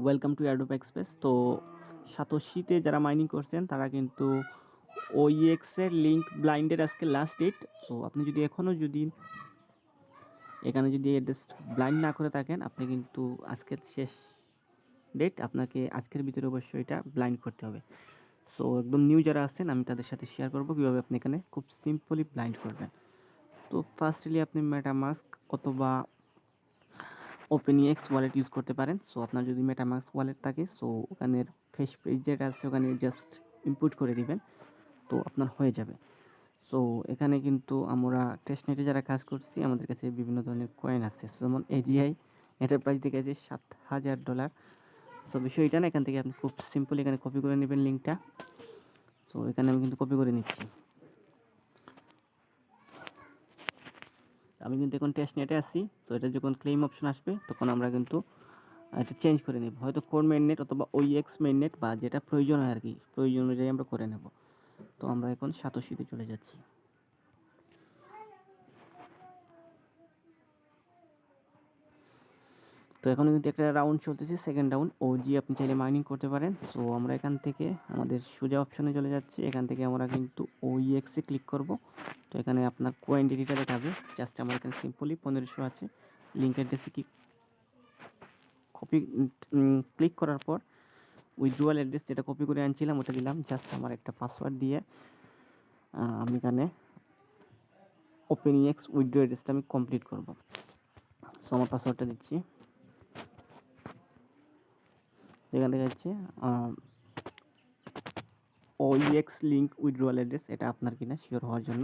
Welcome to Adobe express. তো সাতোশিতে যারা mining করছেন তারা কিন্তু ওইএক্সের লিঙ্ক ব্লাইন্ডের আজকে লাস্ট ডেট। সো আপনি যদি এখনও এখানে অ্যাড্রেস ব্লাইন্ড না করে থাকেন, আপনি কিন্তু আজকের শেষ ডেট, আপনাকে আজকের ভিতরে অবশ্যই এটা ব্লাইন্ড করতে হবে। সো একদম নিউ যারা আছেন আমি তাদের সাথে শেয়ার করবো কীভাবে আপনি এখানে খুব সিম্পলি ব্লাইন্ড করবেন। তো ফার্স্টলি আপনি মেটামাস্ক অথবা ওপেনএক্স ওয়ালেট ইউজ করতে পারেন। সো আপনার যদি মেটামাস্ক ওয়ালেট থাকে, সো ওখানের ফেস পেজ যেটা আছে ওখানে জাস্ট ইনপুট করে দিবেন, তো আপনার হয়ে যাবে। সো এখানে কিন্তু আমরা টেস্টনেটে যারা কাজ করছি আমাদের কাছে বিভিন্ন ধরনের কয়েন আছে, যেমন এজিআই এটার প্রাইস দেখে আছে $7,000। সো বিষয় এটা না, এখান থেকে আপনি খুব সিম্পল এখানে কপি করে নেবেন লিঙ্কটা। সো এখানে আমি কিন্তু কপি করে নিচ্ছি। আমি কিন্তু এখন টেস্টনেটে আছি। তো এটা যখন ক্লেম অপশন আসবে তখন আমরা কিন্তু এটা চেঞ্জ করে নেব, হয়তো কোর মেইননেট অথবা ওইএক্স মেইননেট বা যেটা প্রয়োজন হয় আর কি, প্রয়োজন অনুযায়ী আমরা করে নেব। তো আমরা এখন সাতোশিতে চলে যাচ্ছি। তো এখন কিন্তু একটা রাউন্ড চলতেছে, সেকেন্ড রাউন্ড ওজি, আপনি চাইলে মাইনিং করতে পারেন। সো আমরা এখান থেকে আমাদের সোজা অপশনে চলে যাচ্ছি। এখান থেকে আমরা কিন্তু ওইএক্সে ক্লিক করব। তো এখানে আপনার কোয়ান্টিটিটা দেখাবে, জাস্ট আমার এখানে সিম্পলি 1500 আছে। লিঙ্ক অ্যাড্রেসে কপি ক্লিক করার পর উইথড্রয়াল অ্যাড্রেস যেটা কপি করে আনছিলাম ওটা দিলাম, জাস্ট আমার একটা পাসওয়ার্ড দিয়ে আমি এখানে ওপেনএক্স উইথড্র অ্যাড্রেসটা আমি কমপ্লিট করব। সো আমার পাসওয়ার্ডটা দিচ্ছি, এখান থেকে হচ্ছে ওইএক্স লিঙ্ক উইথড্রয়াল অ্যাড্রেস, এটা আপনার কিনা শিওর হওয়ার জন্য।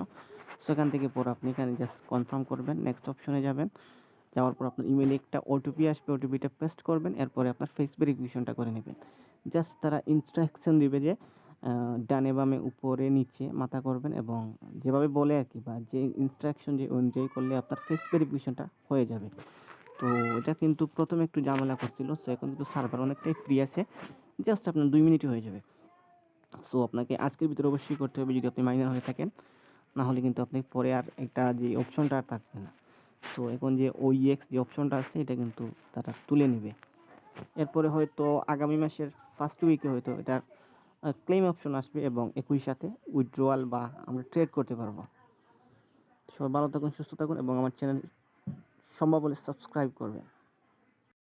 সো এখান থেকে পর আপনি এখানে জাস্ট কনফার্ম করবেন, নেক্সট অপশনে যাবেন। যাওয়ার পর আপনার ইমেলে একটা ওটিপি আসবে, ওটিপিটা পেস্ট করবেন, এরপরে আপনার ফেস ভেরিফিকেশনটা করে নেবেন। জাস্ট তারা ইনস্ট্রাকশন দিবে যে ডানে বামে উপরে নিচে মাথা করবেন, এবং যেভাবে বলে আর কি, বা যে ইনস্ট্রাকশন যে অনুযায়ী করলে আপনার ফেস ভেরিফিকেশনটা হয়ে যাবে। তো এটা কিন্তু প্রথমে একটু ঝামেলা করছিল, সো এখন কিন্তু সার্ভার অনেকটাই ফ্রি আছে, জাস্ট আপনার 2 মিনিটে হয়ে যাবে। সো আপনাকে আজকের ভিতরে অবশ্যই করতে হবে যদি আপনি মাইনার হয়ে থাকেন, না হলে কিন্তু আপনি পরে আর একটা যে অপশনটা আর থাকবে না। সো এখন যে ওইএক্স যে অপশনটা আছে এটা কিন্তু তারা তুলে নেবে। এরপরে হয়তো আগামী মাসের ফার্স্ট উইকে হয়তো এটার ক্লেম অপশন আসবে, এবং একই সাথে উইথড্রয়াল বা আমরা ট্রেড করতে পারবো। সবাই ভালো থাকুন, সুস্থ থাকুন, এবং আমার চ্যানেল সম্ভব হলে সাবস্ক্রাইব করবেন।